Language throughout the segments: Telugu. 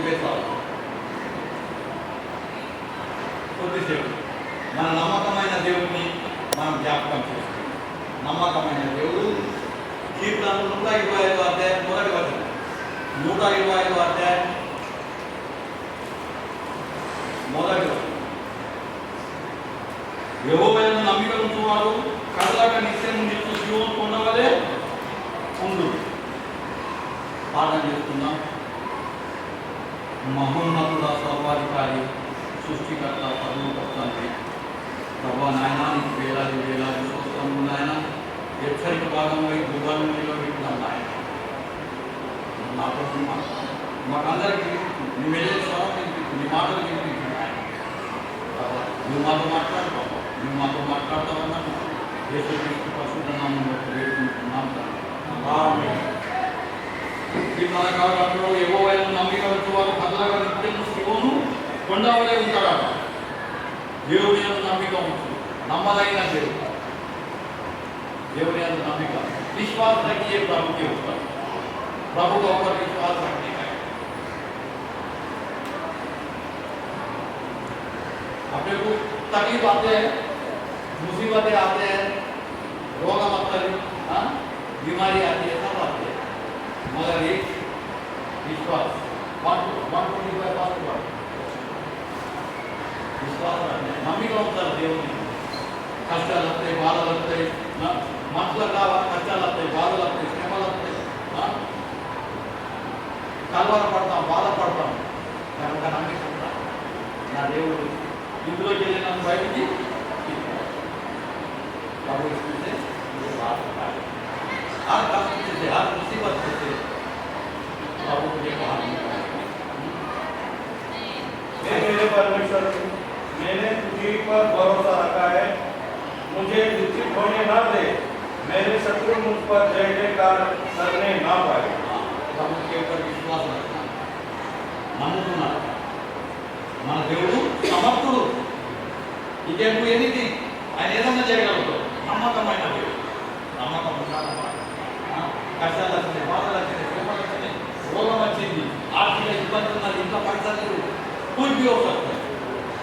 నింపేస్తావు కొద్దిసేపు మన నమ్మకమైన దేవుడిని మనం జ్ఞాపకం చేస్తాం. నమ్మకమైన దేవుడు కీర్తన 125 అధ్యాయం మొదటి వచనం 125 అధ్యాయం మొదటి వచనం యెహోవాను నమ్మిక ఉంచువారు కదలక నిత్యం నిలుచు జీవం పొందవలే ఉండు. పాఠం చేస్తున్నాం. మహోన్నతుడ సర్వాధికారి సృష్టికర్త సర్వకర్త ప్రభా నాయన నీకు వేలాది వేలాది స్తోత్రములు నాయన. హెచ్చరిక భాగంలో దుర్గాలను నిలబెట్టినాం నాయన. మాకందరికీ నీ వెళ్ళే స్వరం నీ మాటలు వినిపించు నాయన. నువ్వు మాతో మాట్లాడుతావు, నువ్వు మాతో మాట్లాడతావన్నా యేసుక్రీస్తు పరిశుద్ధ నామములో వేడుకుంటున్నాం. ఈ మన కాలంలో యెహోవాను నమ్మిక ఉంచువారు కదలక నిత్యం శివను కొండవలే ఉంటారా. దేవుని యందు నమ్మిక ఉంచు. నమ్మదగిన దేవుడు దేవుని యందు నమ్మిక विश्वास रखिए प्रभु के ऊपर, प्रभु के ऊपर विश्वास रखने का। अपने को तकलीफ आते हैं, मुसीबतें आते हैं, रोग मतलब बीमारी आती है, सब आती है, मगर एक विश्वास विश्वास रखने नम्मिका ఉంటారు దేవుని. కష్టాలు వస్తాయి, బాధలు వస్తాయి, మనసులో కష్టాలు వస్తాయి, బాధలు వస్తాయి, శ్రమలు వస్తాయి, కలవరపడతాం, బాధపడతాం, కనుక నమ్మిక ఉంటాం. నా దేవుడు ఇందులోకి వెళ్ళి నన్ను బయటికి प्रभु से बात बताए हर कष्ट से हर मुसीबत से प्रभु मुझे बाहर निकाले। मेरे परमेश्वर मैंने तुझी पर भरोसा रखा है, मुझे दुखित होने ना दे, मेरे शत्रु मुझ पर जय जयकार करने ना पाए। प्रभु के ऊपर विश्वास रखना, नम्मुकुన్నా మన దేవుడు సమర్థుడు. ఈ కెన్ డు ఎనీథింగ్, ఆయన ఏదైనా చేయగలడు. నమ్మకమైన దేవుడు, నమ్మకం ఉండాలన్నమాట. కష్టాలు వచ్చినాయి, బాధలు వచ్చినాయి, శ్రమలు వచ్చినాయి, రోగం వచ్చింది, ఆర్థిక ఇబ్బంది ఉన్నది, ఇంట్లో పైసలు कुछ भी हो सकता है,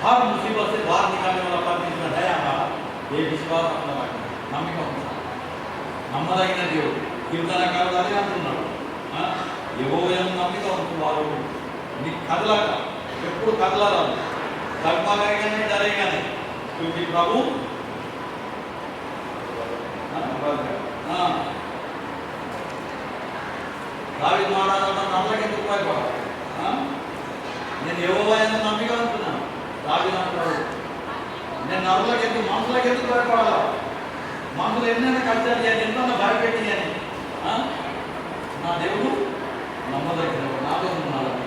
हर मुसीबत से बाहर निकालने वाला परमेश्वर है हमारा। ये विश्वास अपना रखना, नम्मिका ఉండాలి. నమ్మదగిన దేవుడు కీర్తనకారుడు అదే అంటున్నాడు. యెహోవాను నమ్మిక ఉంచువారు నీ కదలక, ఎప్పుడు కదలరాదు, తగ్గానే డరేగానే, क्योंकि प्रभु దావీదు మహారాజు నమ్మకి ఎందుకు భయపడాలి? నేను యెహోవాను నమ్మిక ఉంటున్నాను. దావీదు అంటాడు, నేను నరులకు ఎందుకు, మనుషులకు ఎందుకు భయపడాలా? మనుషులు ఎన్నైనా కష్టాలు చేయాలి, ఎంతన్నా భయపెట్టి అని. నా దేవుడు నమ్మదగిన నాతో ఉన్నాడని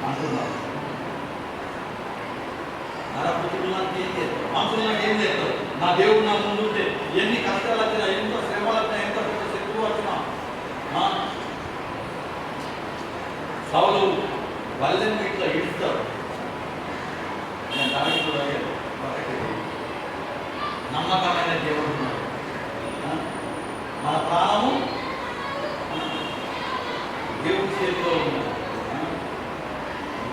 అంటున్నాడు. నరపుత్రులు నాకు ఏం చేస్తారు, మనుషులు నాకు ఏం చేస్తారు? నా దేవుడు నా ముందుంటే ఎన్ని కష్టాలు వచ్చినా, ఎంత శ్రమలు వచ్చినా, ఎంత పెద్ద శత్రువు వచ్చినా, సౌలు వల్లెను ఇట్లా ఇడుస్తాడు. నేను దానికి నమ్మకమైన దేవుడు ఉన్నాడు. మన ప్రాణము దేవుడి చేతిలో ఉన్నది.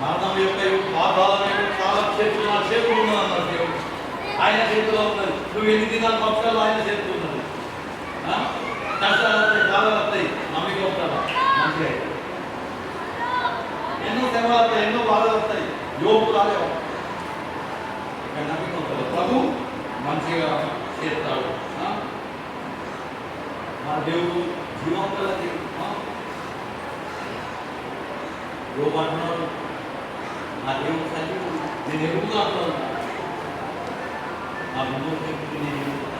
మరణం యొక్క పాదాల చాలా చేతులు, నా చేతులు ఉన్నది అన్నాడు దేవుడు. ఆయన చేతిలో ఉన్నది. నువ్వు ఎన్ని దినాల పక్షాలు ఆయన చేతులు ఉన్నది. కష్టాలు వస్తాయి, బాధలు వస్తాయి, నమ్మిక ఉంటారా? మంచిగా ఎన్నో శ్రమలు వస్తాయి, ఎన్నో బాధలు వస్తాయి, యోపు రాలేవు, నమ్మిక ఉంటుంది. ప్రభు మంచిగా చేస్తాడు. మన దేవుడు జీవం గల దేవుడు. యోపు అంటున్నాడు, నా దేవుడు సజీవుడు, నేను ఎరుగుతా అంటున్నాను. నా ముందు నేను ఎరుగుతా,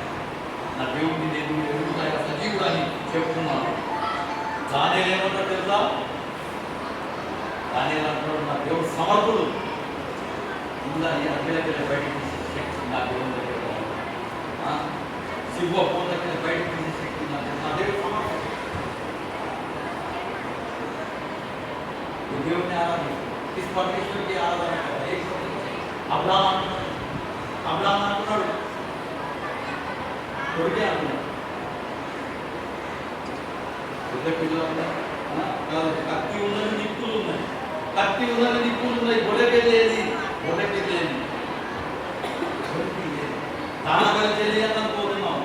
నా దేవుడిని నేను ఎరుగుతా, సజీవుడు అని చెప్తున్నాను. దానియేలు ఏమంటాడు తెలుసా? దానియేలు అంటున్నాడు, నా దేవుడు సమర్థుడు, ముందు అఖిలకి బయటకు తీసే శక్తి నా దేవుని దగ్గర, శివ పూర్ణకి బయటకు తీసే శక్తి నా దేవుడు సమర్థుడు. దేవుడిని ఆరాధించారు, इस परमेश्वर की आराधना करता है। अब्राहम అంటున్నాడు, కొడుకే అంటున్నాడు, పెద్ద పిల్లలు కత్తి ఉన్నది, నిప్పులు ఉన్నాయి. కత్తి ఉన్నది, నిప్పులు ఉన్నాయి, గొడవెళ్ళేది గొడవెళ్ళేది दाना बलि चली अंदर పోతున్నాం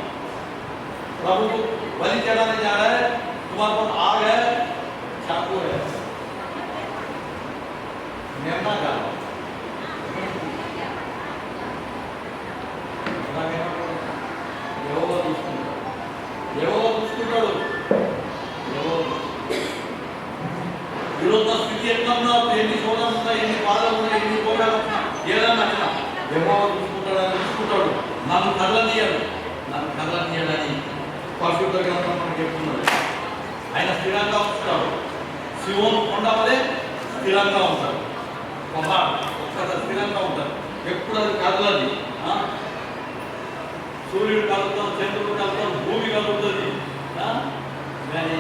प्रभु बलि चढ़ाने जा रहा है, तुम्हारे पास आग है, चाकू है, निर्णय करो। యెహోవా చూసుకుంటాడు। ఈరోజు స్థితి ఎట్లా ఉన్నా, ఎన్ని శోధనలు ఉన్నాయి, ఎన్ని బాధలు ఉన్నాయి, ఎన్ని పోరాలు ఉన్నాయి, ఏదన్నా యెహోవా చూసుకుంటాడు। నన్ను కదలనీయడని పరిశుద్ధ గ్రంథం మనకు చెప్తున్నది। ఆయన స్థిరంగా ఉంచుతాడు। శివోను కొండ వలె స్థిరంగా ఉంటాడు, ఒక్కసారి స్థిరంగా ఉంటాడు, ఎప్పుడు అది కదలది। సూర్యుడు కలుగుతాం, చంద్రుడు కలుగుతాం, భూమి కలుగుతుంది, కానీ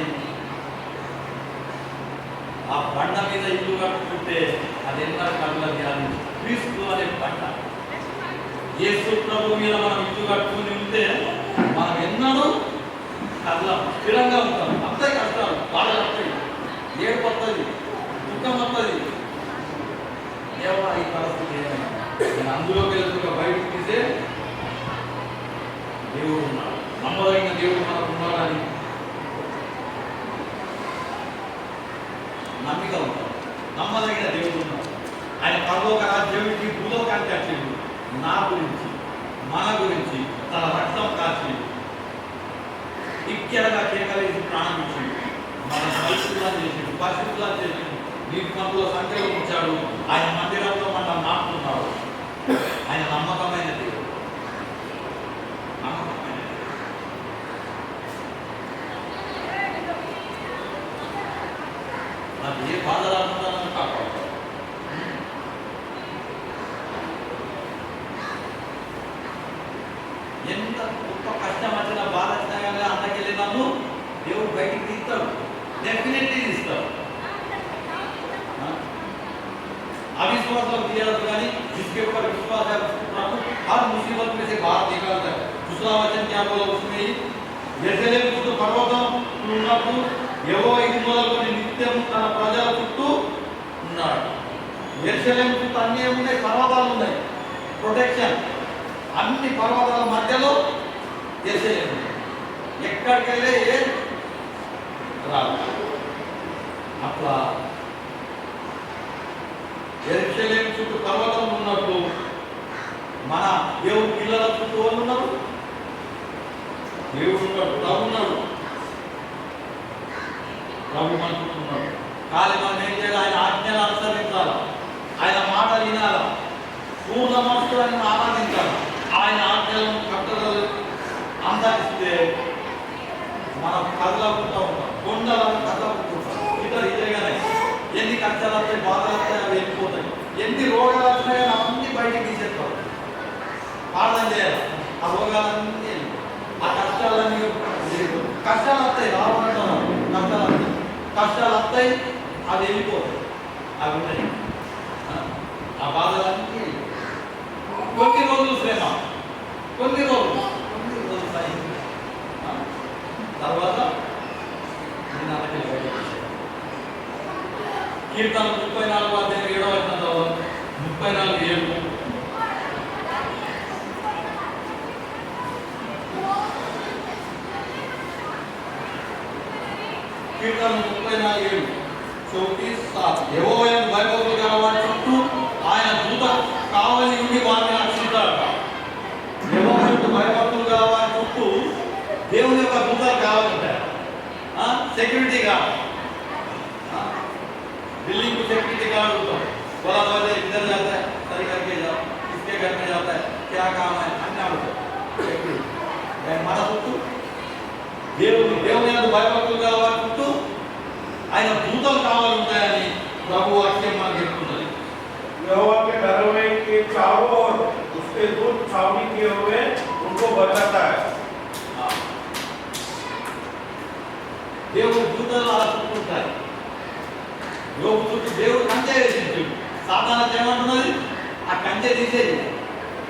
ఆ బండ మీద ఇల్లు కట్టుకుంటే అది ఎంత కదలది। అది క్రీస్తు అనే బండ, యేసు ప్రభు మీద మనం ఇల్లు కట్టుకుని ఉంటే మనం ఎన్నడూ కదలం, స్థిరంగా ఉంటాం। అంతే కష్టాలు, బాధలు వస్తాయి, ఏడుపు వస్తుంది, దుఃఖం వస్తుంది, ఏవా ఈ పరిస్థితి ఏమైనా నేను అందులోకి వెళ్తున్నా, బయటకు తీసే దేవుడు ఉన్నాడు, నమ్మదగిన దేవుడు మనకు ఉన్నాడని నమ్మిక ఉంటాడు, నమ్మదగిన దేవుడు ఉన్నాడు। ఆయన పరలోక రాజ్యానికి భూలోకానికి వచ్చేది నా గురించి, మన గురించి తన రక్తం కాచి ఇక్కడగా కేకలేసి ప్రాణం ఇచ్చి మన పరిశుద్ధులా చేసి, పరిశుద్ధులా చేసి నీటి మందుల సంఖ్యలో ఉంచాడు। ఆయన మందిరంలో మనం నాటుతున్నాడు। ఆయన నమ్మకమైన దేవుడు, నమ్మకమైన నాకు ఏ బాధ రాకుండా నన్ను కాపాడు। ఎంత గొప్ప కష్టం వచ్చినా, బాధ వచ్చినా కానీ అంతకెళ్ళి నన్ను దేవుడు బయటికి తీస్తాడు, డెఫినెట్లీ తీస్తాడు। अविश्वास दिया यानी जिसके ऊपर विश्वास है उसको हर मुसीबत में से बाहर निकालता है। दूसरा वचन क्या बोला उसमें, यरूशलेम చుట్టూ పర్వతం ఉన్నప్పుడు యెహోవా ఇది మొదలుకొని నిత్యం తన ప్రజల చుట్టూ ఉన్నాడు। యెరూషలేము చుట్టూ అన్ని ఉన్నాయి, పర్వతాలు ఉన్నాయి, ప్రొటెక్షన్, అన్ని పర్వతాల మధ్యలో యెరూషలేము, ఎక్కడికి వెళ్ళే రాదు। అట్లా యెరూషలేము చుట్టూ పర్వతం ఉన్నట్టు మన దేవుడి పిల్లల చుట్టూ వాళ్ళు ఉన్నారు, దేవుడు ఉన్నాడు, ప్రభు ఉన్నాడు, ప్రభు మన చుట్టూ ఉన్నాడు। కానీ మనం ఏం చేయాలి, ఆయన ఆజ్ఞలు అనుసరించాలి, ఆయన మాట వినాలి, పూర్ణ మనసుతో ఆయన ఆరాధించాలి, ఆయన ఆజ్ఞలను కట్టడలు అందరిస్తే మనం కదలకుండా ఉంటాం, కొండలను కదలకుంటాం। ఇదేగానే ఎన్ని కష్టాలు వస్తాయి, బాధలు వస్తాయి, అవి వెళ్ళిపోతాయి, ఎన్ని రోగాలు వస్తున్నాయో అన్నీ బయటికి తీసేస్తారు, ప్రార్థన చేయాలి, ఆ రోగాలన్నీ, ఆ కష్టాలన్నీ, కష్టాలు వస్తాయి, రావడం కష్టాలు వస్తాయి, అవి వెళ్ళిపోతాయి, అవి ఉన్నాయి, ఆ బాధలన్నీ కొన్ని రోజులు శ్రమ, కొన్ని రోజులు తర్వాత నేను అక్కడికి బయటకు కీర్తన 34:7 34:7 కీర్తన 34:7 యెహోవా భయభక్తులు గలవారి చుట్టూ ఆయన దూత కావలి ఉండి వారిని రక్షిస్తాడట। యెహోవా భయభక్తులు గలవారి చుట్టూ దేవుని యొక్క దూతలు కావాలంటారు, సెక్యూరిటీ గార్డ్, बिल्डिंग को सेक्यूरिटी गार्ड होता है, बोला वाले इधर जाता है, सही करके जाओ, इसके घर में जाता है, क्या काम है, अन्ना होता है। हमारा చుట్టూ దేవుని యొక్క భయభక్తులు గలవారి చుట్టూ ఆయన దూతలు కావాలి ఉంటాయని ప్రభు వాక్యం మనకు చెప్తున్నది। यहोवा के डरने के चारों ओर उसके दूत छावनी किए हुए उनको बचाता है। దేవుడు దూతలు అలా చుట్టూ ఉంటాయి। యోగు చుట్టూ దేవుడు కంచె వేసింది, సాతాను ఏమంటున్నది, ఆ కంచె తీసేది,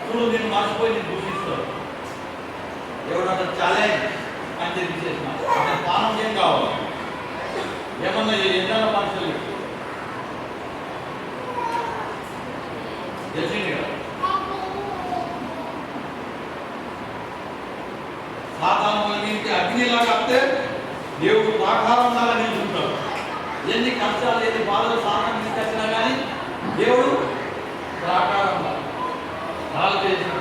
చూడు నేను మర్చిపోయి నేను దూషిస్తాడు, దేవుడు అంటే ఛాలెంజ్, కంచె తీసేసిన అంటే పానం ఏం కావాలి, ఏమన్నా ఎన్నో మనుషులు తెలిసింది కదా. సాతాను మన మీదకి అగ్నిలాగా వస్తే దేవుడు ప్రాకారంలాగా నిలుచుంటాడు. ఎన్ని కష్టాలు ఎన్ని బాధలు సాతాను తీసుకొచ్చినా కానీ దేవుడు ప్రాకారంగా రాళ్ళు చేసిన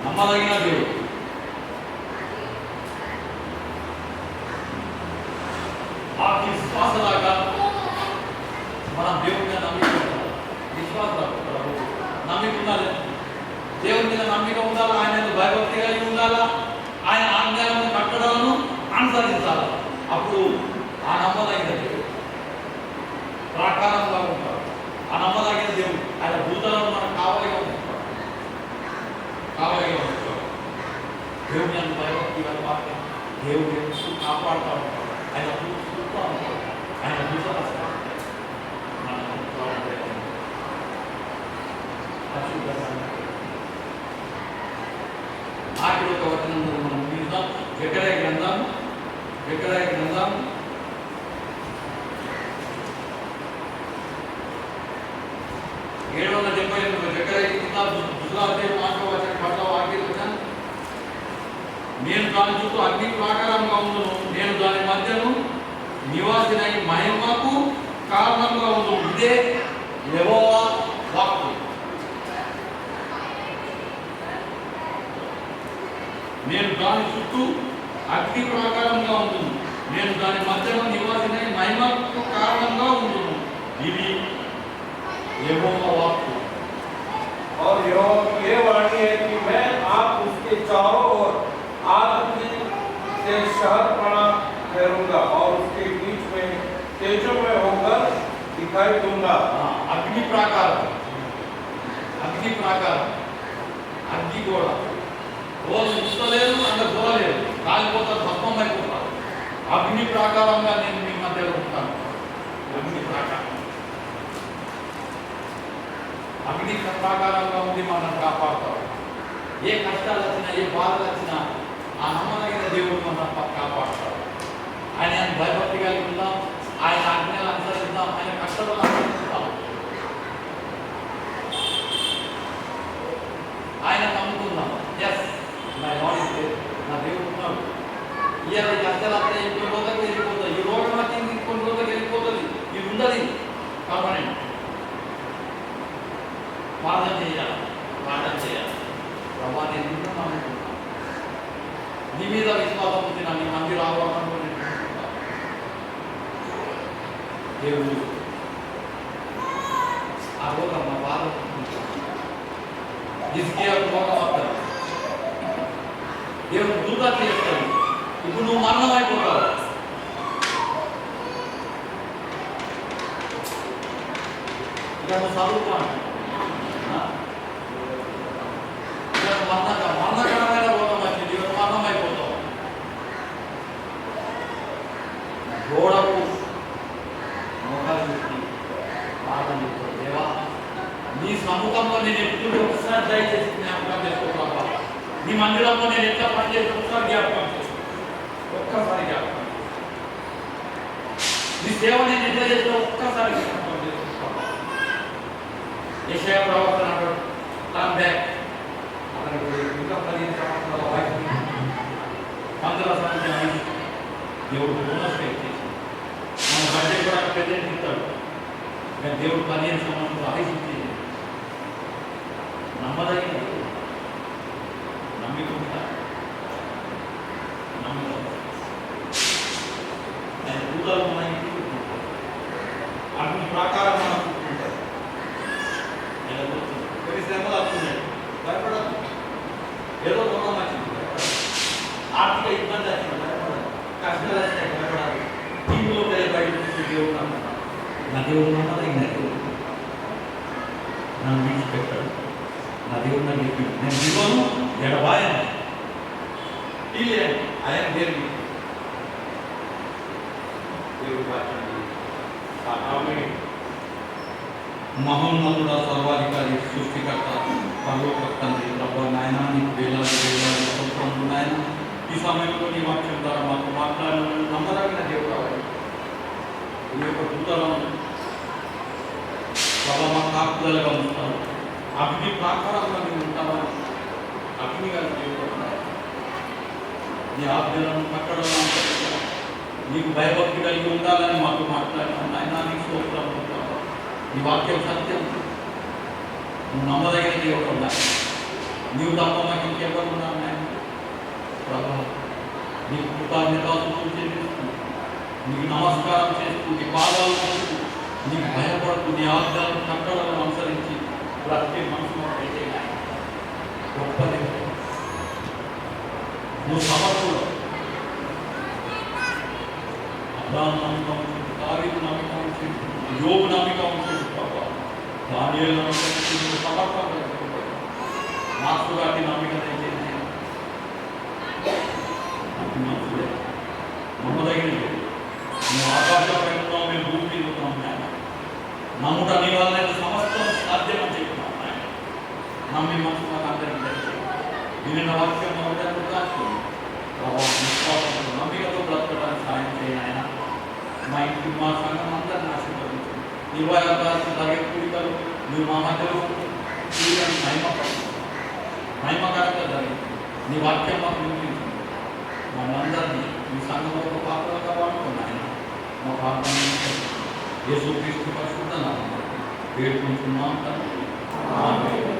నమ్మదగిన దేవుడు. ఆ విశ్వాసలాగా మనం దేవుడి మీద నమ్మిక ఉండాలి. విశ్వాసం నమ్మిక ఉండాలి. దేవుడి మీద నమ్మిక ఉండాలి. ఆయన భయభక్తి కలిగి ఉండాలా. ఆయన ఆజ్ఞలను కట్టడాలను అనుసరించాలి. అప్పుడు ఆ నమ్మదగిన దేవుడు ప్రాకారంగా ఉంటాడు. ఆ నమ్మదగిన దేవుడు ఆయన భూతలను మనకు కావలిగా ఉంటాడు. కావలిగా ఉంటాడు. దేవుని అంత భయభక్తి కలపాలి. దేవుడు ఎప్పుడు కాపాడుతూ ఉంటాడు. ఆయన చూస్తూ ఉంటాడు. ఆయన భూత ఆఖరి ఒక వచనం మనం చూద్దాం. జకర్యా గ్రంథం 778 జకర్యా కితాబ్ గుజరాతీ మాటవచన పట్ల వాక్యం. నేను దాని చుట్టూ అగ్ని ప్రాకారంగా ఉండును. నేను దాని మధ్యను నివాసినై మహిమకు కారణంగా ఉండును. ఇదే యెహోవా వాక్కు. నేను దాని చుట్టూ అగ్ని ప్రాకారంగా ఉండును. నేను దాని మధ్యలో నివాసినై మహిమకు కారణంగా ఉండును. ఇది యెహోవా వాక్కు. और यहोवा की ये वाणी है कि मैं आप उसके चारों ओर आग से शहर पड़ा ठहरूंगा और उसके बीच में तेजों में होकर दिखाई दूंगा. అగ్ని ప్రాకారం, అగ్ని ప్రాకారం, అగ్ని గోడ. రోజు ముస్తలేదు, అంత గోడలేదు, కాలిపోతారు, భస్మం అయిపోతారు. అగ్ని ప్రాకారంగా నేను మీ మధ్యలో ఉంటాను. అగ్ని ప్రాకారం, అగ్ని ప్రాకారంగా ఉండి మనం కాపాడుతాడు. ఏ కష్టాలు వచ్చినా, ఏ బాధలు వచ్చినా ఆ నమ్మదగిన దేవుడు మనం కాపాడుతాడు. ఆయన భయభక్తి కలిగి ఉందాం. ఆయన ఆజ్ఞలు అనుసరిద్దాం. ఆయన కష్టాలను అనుసరిద్దాం. ఆయన నమ్ముకుందాం. Yes, my lord is there. నా దేవుడు ఉన్నాడు. ఇవాళ కష్టాలు వస్తే ఇంకొన్ని రోజులకు వెళ్ళిపోతుంది. ఈ రోగం వచ్చింది, ఇంకొన్ని రోజులకు వెళ్ళిపోతుంది. ఇది ఉండదు పర్మనెంట్. ప్రార్థన చేయాలి, ప్రార్థన చేయాలి. ప్రభా, నేను నిన్ను నమ్ముకుంటాను. నీ మీద విశ్వాసం ఉంది. నా నీ మంది రావాలని దేవుడు ఆ రోగం మా బాధ హిజ్కియా రోగం వస్తుంది. దేవుడు దూత చేస్తాడు. ఇప్పుడు నువ్వు మరణం అయిపోతావు. ఇక నువ్వు చదువుకోవాలి. మరణకరమైన రోగం వచ్చింది. ఇక మరణం అయిపోతావు. గోడకు మోకాలు పెట్టి ప్రార్థన చేస్తావు. దేవా, నీ సముఖంలో నేను ఎప్పుడు ఒకసారి దయచేసి జ్ఞాపకం చేసుకోవాలి. నీ మందిరంలో నేను ఎట్లా పనిచేసి ఒకసారి జ్ఞాపకం చేసుకో. ఒక్కసారి జ్ఞాపకం. నీ సేవ నేను ఎట్లా చేస్తే ఒక్కసారి జ్ఞాపకం చేసుకోవాలి. యెషయా ప్రవక్త అన్నాడు, టర్న్ బ్యాక్. అతనికి ఇంకా 15 సంవత్సరాల వయసు. మందిర సంఖ్య దేవుడు బోనస్ చేసి మన బడ్జెట్ కూడా ప్రెజెంట్ ఇస్తాడు. కానీ దేవుడు 15 సంవత్సరాలు ఆశించి నమ్మదగిన నమ్మికుంటా నమ్మకం ఆయన భూతాలు మన ఇంటికి అగ్ని ప్రాకారం మనం కూర్చుంటారు. కొన్ని శ్రమలు వస్తున్నాయి, భయపడదు. ఏదో రోగం వచ్చింది, ఆర్థిక ఇబ్బంది వచ్చింది, భయపడదు. కష్టాలు వచ్చినాయి, భయపడాలి. ఇంట్లో బయట దేవుడు నమ్ముతాడు. నా దేవుడు నమ్మదగిన దేవుడు. నన్ను విడిచిపెట్టాడు. నా దేవుడు నన్ను చెప్పింది, నేను ఇవ్వను, ఎడబాయను. ఆయన దేవుడు మహోన్నతుడ, సర్వాధికారి, సృష్టికర్త, పరలోక తండ్రి, ప్రభు నాయన, నీకు వేలాది వేలాది స్తోత్రములు నాయన. ఈ సమయంలో నీ వాక్యం ద్వారా మాకు మాట్లాడిన నమ్మదగిన దేవుడు కావాలి. ఈ యొక్క దూతలను ప్రభు మాకు కాపుదలుగా ఉంటావు. అగ్ని ప్రాకారంగా మేము ఉంటామని అగ్నిగా చేయబడుతున్నావు. నీ ఆజ్ఞలను కట్టడం నీకు భయభక్తి కలిగి ఉండాలని మాకు మాట్లాడినావు నాయన. నీకు స్తోత్రం ఉంటావు. నీ వాక్యం సత్యం. నువ్వు నమ్మదగిన దేవుడు ఉండాలి. నీవు తప్ప మాకు ఇంకెవరు ఉన్నావు నాయన. ప్రభా నీకు కృతజ్ఞతాస్తుతులు చెల్లిస్తూ నీకు నమస్కారం చేస్తూ నీ పాదాలు చేస్తూ నీకు భయపడుతూ నీ ఆజ్ఞలను కట్టడలను అనుసరించి ప్రతి మనసు అయితే గొప్ప దేవుడు. నువ్వు సమర్థుడు. అబ్రాహాము నమ్మకం ఉంచు, దావీదు నమ్మకం ఉంచు, యోబు నమ్మకం ఉంచు ప్రభా. దానియేలు నమ్మకం ఉంచు, నువ్వు సమర్థం మాస్టర్ గారి నమ్మకం దయచేసి నమ్మదగినది. నువ్వు ఆకాశంపై ఉన్నావు, మేము భూమి మీద ఉన్నాం నాయన. నమ్ముట నీ వల్ల సమస్తం సాధ్యమని చెప్తున్నాం నాయన. నమ్మి మనసు మాకు అందరికీ దయచేసి వినిన వాక్యం విశ్వాసంతో నమ్మికతో బ్రతకడానికి సాయం చేయండి ఆయన. మా ఇంటి మా సంఘం అందరిని ఆశీర్వదించు. నిర్వయాలు తగే కూడికలు మీరు మా మధ్యలో కూడికలు మహిమకరంగా జరిగింది. నీ వాక్యం మాకు వినిపించింది. మనందరినీ మీ సంఘంలో ఒక పాత్రగా వాడుకున్నాయన. మా ప్రార్థన యేసుక్రీస్తు పరిశుద్ధ నామములో వేడుకుంటున్నాం తండ్రి. ఆమేన్.